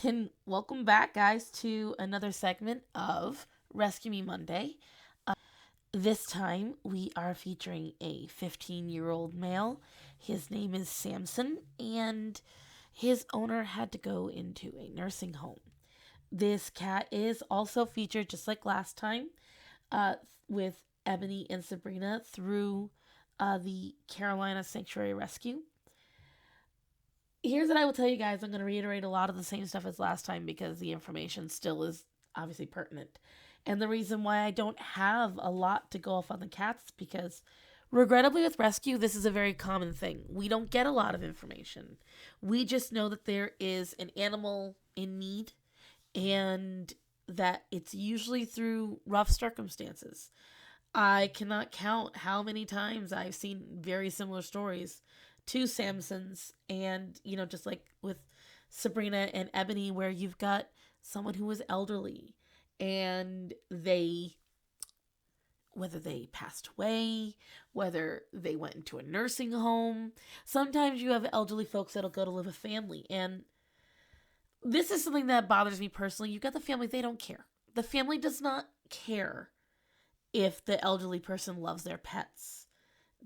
And welcome back, guys, to another segment of Rescue Me Monday. This time we are featuring a 15-year-old male. His name is Samson, and his owner had to go into a nursing home. This cat is also featured, just like last time, uh, with Ebony and Sabrina through the Carolina Sanctuary Rescue. Here's what I will tell you guys. I'm going to reiterate a lot of the same stuff as last time because the information still is obviously pertinent. And the reason why I don't have a lot to go off on the cats is because, regrettably, with rescue, this is a very common thing. We don't get a lot of information. We just know that there is an animal in need and that it's usually through rough circumstances. I cannot count how many times I've seen very similar stories to Samson's, and just like with Sabrina and Ebony, where you've got someone who was elderly and whether they passed away, whether they went into a nursing home. Sometimes you have elderly folks that'll go to live with family, and this is something that bothers me personally. You've got the family, they don't care. The family does not care if the elderly person loves their pets.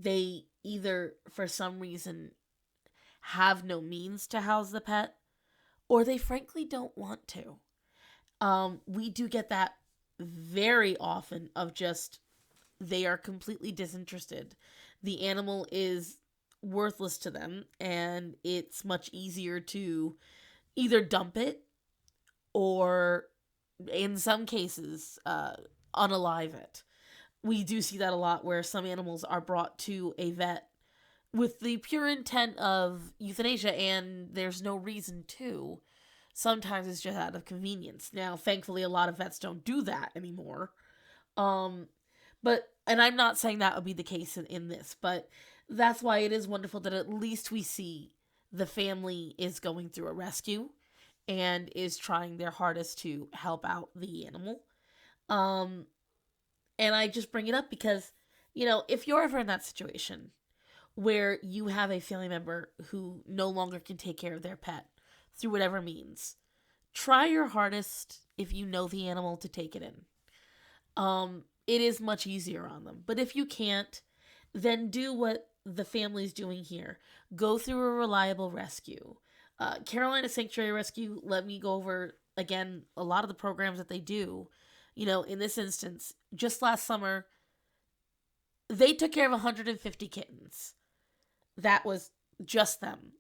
They either, for some reason, have no means to house the pet, or they frankly don't want to. We do get that very often of just they are completely disinterested. The animal is worthless to them, and it's much easier to either dump it or, in some cases, unalive it. We do see that a lot where some animals are brought to a vet with the pure intent of euthanasia, and there's no reason to. Sometimes it's just out of convenience. Now, thankfully, a lot of vets don't do that anymore. Um, and I'm not saying that would be the case in this, but that's why it is wonderful that at least we see the family is going through a rescue and is trying their hardest to help out the animal. Um, and I just bring it up because, if you're ever in that situation where you have a family member who no longer can take care of their pet through whatever means, try your hardest if you know the animal to take it in. It is much easier on them. But if you can't, then do what the family's doing here. Go through a reliable rescue. Carolina Sanctuary Rescue, let me go over again a lot of the programs that they do. In this instance, just last summer, they took care of 150 kittens. That was just them.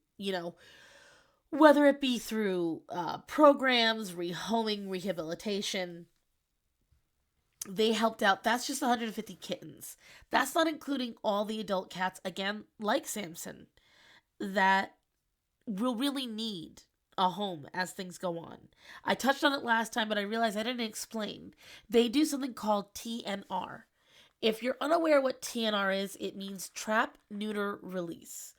Whether it be through programs, rehoming, rehabilitation, they helped out. That's just 150 kittens. That's not including all the adult cats, again, like Samson, that will really need a home as things go on. I touched on it last time, but I realized I didn't explain. They do something called TNR. If you're unaware what TNR is, it means trap, neuter, release.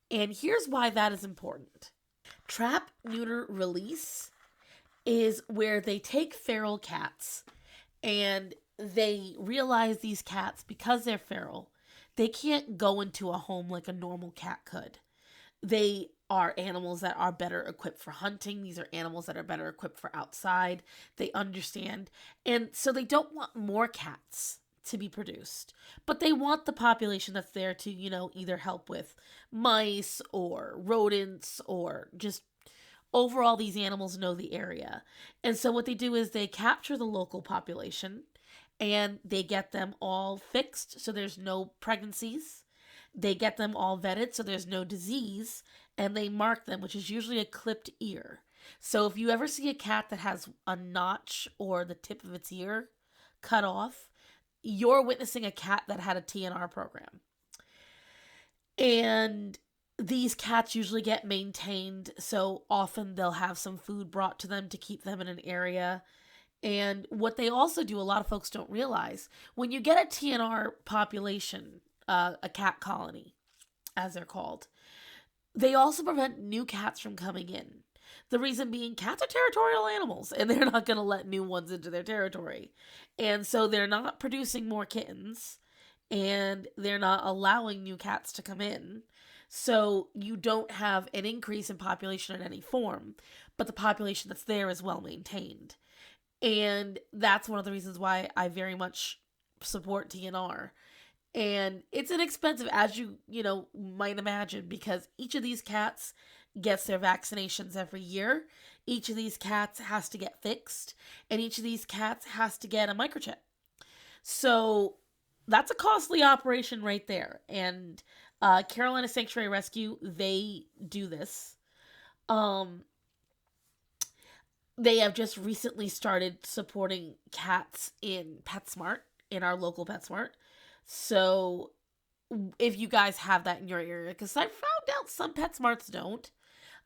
And here's why that is important. Trap, neuter, release is where they take feral cats and they realize these cats, because they're feral, they can't go into a home like a normal cat could. They are animals that are better equipped for hunting. These are animals that are better equipped for outside. They understand. And so they don't want more cats to be produced, but they want the population that's there to, either help with mice or rodents or just overall these animals know the area. And so what they do is they capture the local population and they get them all fixed so there's no pregnancies. They get them all vetted so there's no disease, and they mark them, which is usually a clipped ear. So if you ever see a cat that has a notch or the tip of its ear cut off, you're witnessing a cat that had a TNR program. And these cats usually get maintained, so often they'll have some food brought to them to keep them in an area. And what they also do, a lot of folks don't realize, when you get a TNR population, a cat colony, as they're called, they also prevent new cats from coming in. The reason being, cats are territorial animals, and they're not going to let new ones into their territory. And so they're not producing more kittens, and they're not allowing new cats to come in. So you don't have an increase in population in any form, but the population that's there is well maintained. And that's one of the reasons why I very much support TNR. And it's inexpensive, as you might imagine, because each of these cats gets their vaccinations every year. Each of these cats has to get fixed, and each of these cats has to get a microchip. So that's a costly operation right there. And Carolina Sanctuary Rescue, they do this. Um, they have just recently started supporting cats in Petsmart, in our local Petsmart. So if you guys have that in your area, because I found out some Petsmarts don't.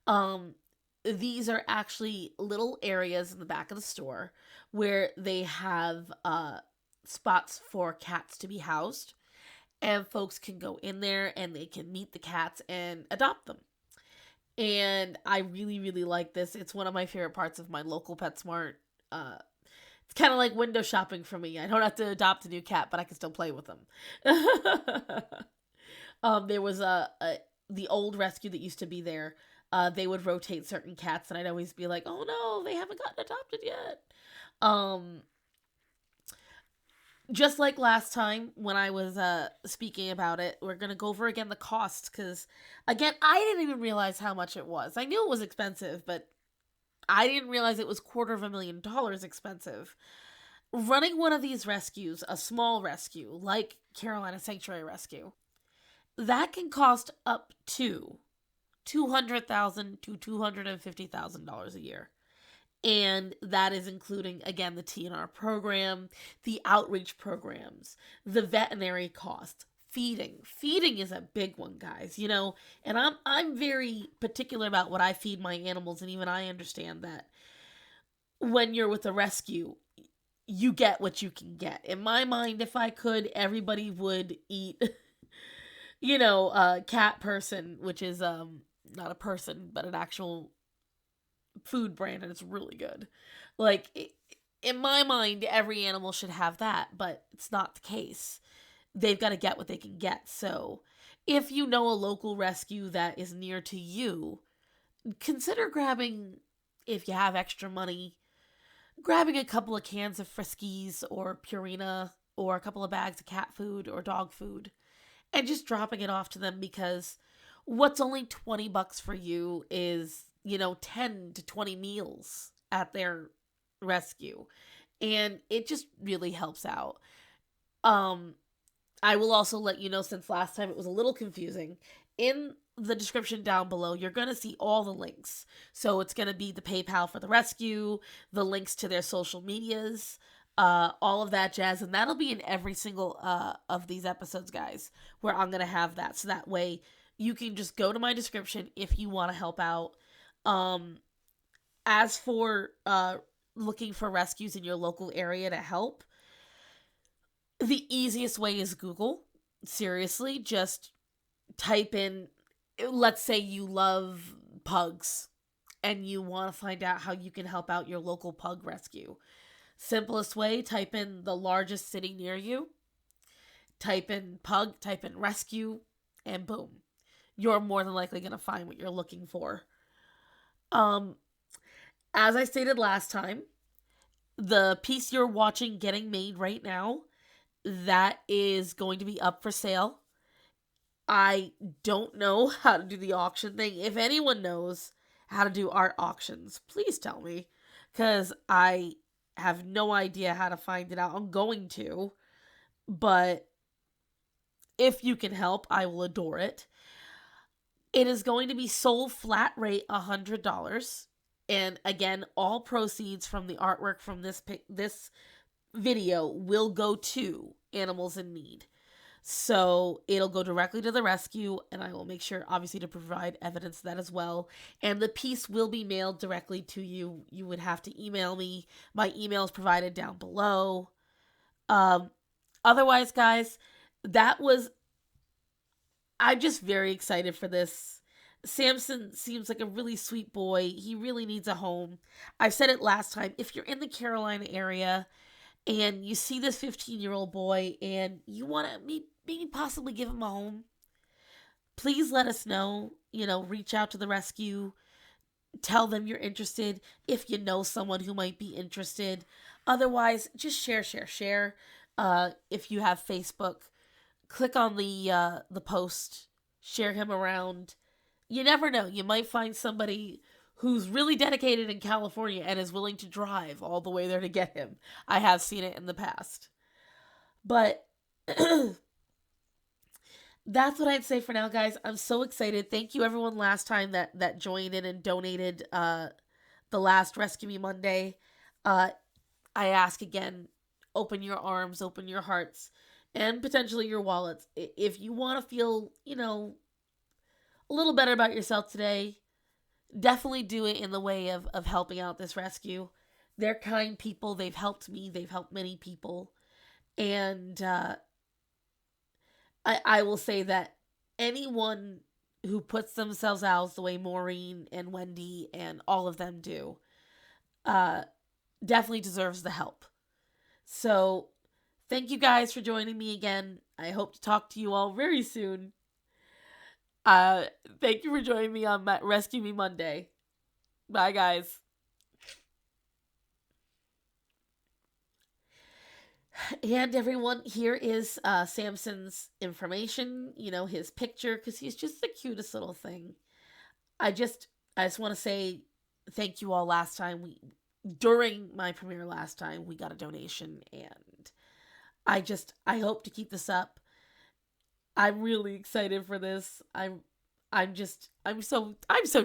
Um, these are actually little areas in the back of the store where they have spots for cats to be housed, and folks can go in there and they can meet the cats and adopt them. And I really, really like this. It's one of my favorite parts of my local PetSmart. It's kind of like window shopping for me. I don't have to adopt a new cat, but I can still play with them. There was the old rescue that used to be there. They would rotate certain cats, and I'd always be like, "Oh no, they haven't gotten adopted yet." Um, just like last time when I was speaking about it, we're gonna go over again the cost, because again, I didn't even realize how much it was. I knew it was expensive, but I didn't realize it was $250,000 expensive. Running one of these rescues, a small rescue like Carolina Sanctuary Rescue, that can cost up to $200,000 to $250,000 a year. And that is including, again, the TNR program, the outreach programs, the veterinary costs, feeding. Feeding is a big one, guys. And I'm very particular about what I feed my animals, and even I understand that when you're with a rescue, you get what you can get. In my mind, if I could, everybody would eat, cat person, which is not a person, but an actual food brand, and it's really good. Like, in my mind, every animal should have that, but it's not the case. They've got to get what they can get. So if you know a local rescue that is near to you, consider grabbing, if you have extra money, grabbing a couple of cans of Friskies or Purina, or a couple of bags of cat food or dog food, and just dropping it off to them, because what's only $20 for you is 10 to 20 meals at their rescue, and it just really helps out. I will also let you know, since last time it was a little confusing, in the description down below, you're going to see all the links. So it's going to be the PayPal for the rescue, the links to their social medias, all of that jazz. And that'll be in every single of these episodes, guys, where I'm going to have that. So that way you can just go to my description if you want to help out. As for looking for rescues in your local area to help, the easiest way is Google. Seriously, just type in, let's say you love pugs and you want to find out how you can help out your local pug rescue. Simplest way, type in the largest city near you, type in pug, type in rescue, and boom. You're more than likely going to find what you're looking for. As I stated last time, the piece you're watching getting made right now, that is going to be up for sale. I don't know how to do the auction thing. If anyone knows how to do art auctions, please tell me, because I have no idea how to find it out. I'm going to, but if you can help, I will adore it. It is going to be sold flat rate $100. And again, all proceeds from the artwork from this video will go to Animals in Need. So it'll go directly to the rescue, and I will make sure, obviously, to provide evidence of that as well. And the piece will be mailed directly to you. You would have to email me. My email is provided down below. Otherwise, guys, I'm just very excited for this. Samson seems like a really sweet boy. He really needs a home. I've said it last time. If you're in the Carolina area and you see this 15-year-old boy and you want to maybe possibly give him a home, please let us know. Reach out to the rescue. Tell them you're interested if you know someone who might be interested. Otherwise, just share. If you have Facebook, click on the post, share him around. You never know. You might find somebody who's really dedicated in California and is willing to drive all the way there to get him. I have seen it in the past. But that's what I'd say for now, guys. I'm so excited. Thank you, everyone, last time that joined in and donated the last Rescue Me Monday. I ask again, open your arms, open your hearts, and potentially your wallets. If you want to feel, a little better about yourself today, definitely do it in the way of helping out this rescue. They're kind people. They've helped me. They've helped many people. And I will say that anyone who puts themselves out the way Maureen and Wendy and all of them do definitely deserves the help. So thank you guys for joining me again. I hope to talk to you all very soon. Thank you for joining me on Rescue Me Monday. Bye, guys. And everyone, here is Samson's information, his picture, because he's just the cutest little thing. I just want to say thank you all. Last time during my premiere last time, we got a donation, and I hope to keep this up. I'm really excited for this. I'm so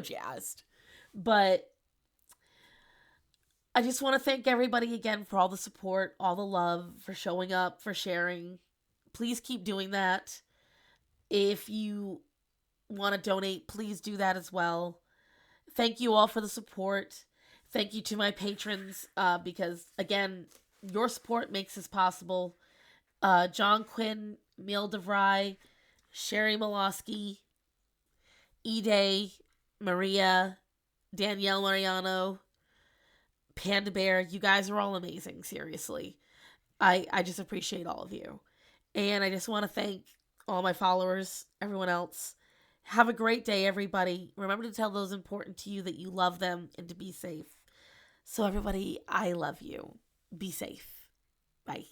jazzed. But I just want to thank everybody again for all the support, all the love, for showing up, for sharing. Please keep doing that. If you want to donate, please do that as well. Thank you all for the support. Thank you to my patrons, because, again, your support makes this possible. John Quinn, Neil DeVry, Sherry Molosky, Ede, Maria, Danielle Mariano, Panda Bear, you guys are all amazing, seriously. I just appreciate all of you. And I just want to thank all my followers, everyone else. Have a great day, everybody. Remember to tell those important to you that you love them and to be safe. So everybody, I love you. Be safe. Bye.